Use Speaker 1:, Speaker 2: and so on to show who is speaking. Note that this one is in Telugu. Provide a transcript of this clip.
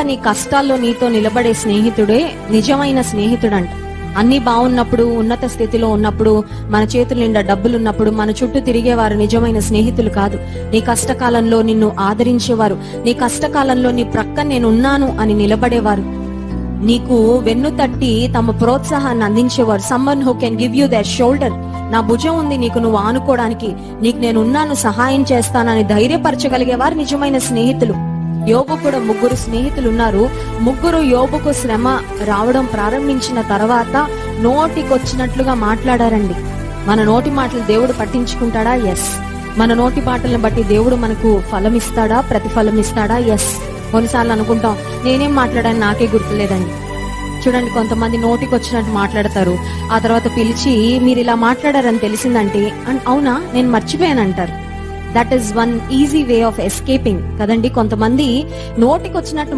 Speaker 1: నీ కష్టాల్లో నీతో నిలబడే స్నేహితుడే నిజమైన స్నేహితుడంట. అన్ని బాగున్నప్పుడు, ఉన్నత స్థితిలో ఉన్నప్పుడు, మన చేతుల నిండా డబ్బులున్నప్పుడు మన చుట్టూ తిరిగేవారు నిజమైన స్నేహితులు కాదు. నీ కష్టకాలంలో నిన్ను ఆదరించేవారు, నీ కష్టకాలంలో నీ ప్రక్కన నేనున్నాను అని నిలబడేవారు, నీకు వెన్ను తట్టి తమ ప్రోత్సాహాన్ని అందించేవారు. Someone who can give you their shoulder. నా భుజం ఉంది నీకు, నువ్వు ఆనుకోవడానికి, నీకు నేనున్నాను, సహాయం చేస్తానని ధైర్యపరచగలిగేవారు నిజమైన స్నేహితులు. యోబు కూడా 3 స్నేహితులు ఉన్నారు. 3 యోబుకు శ్రమ రావడం ప్రారంభించిన తర్వాత నోటికొచ్చినట్లుగా మాట్లాడారండి. మన నోటి మాటలు దేవుడు పట్టించుకుంటాడా? ఎస్. మన నోటి మాటలను బట్టి దేవుడు మనకు ఫలం ఇస్తాడా, ప్రతిఫలం ఇస్తాడా? ఎస్. కొన్నిసార్లు అనుకుంటాం, నేనేం మాట్లాడాను నాకే గుర్తులేదండి. చూడండి, కొంతమంది నోటికి వచ్చినట్టు మాట్లాడతారు, ఆ తర్వాత పిలిచి మీరు ఇలా మాట్లాడారని తెలిసిందంటే అవునా నేను మర్చిపోయాను అంటారు. That is one easy way of escaping కదండి. కొంతమంది నోటికి వచ్చినట్టు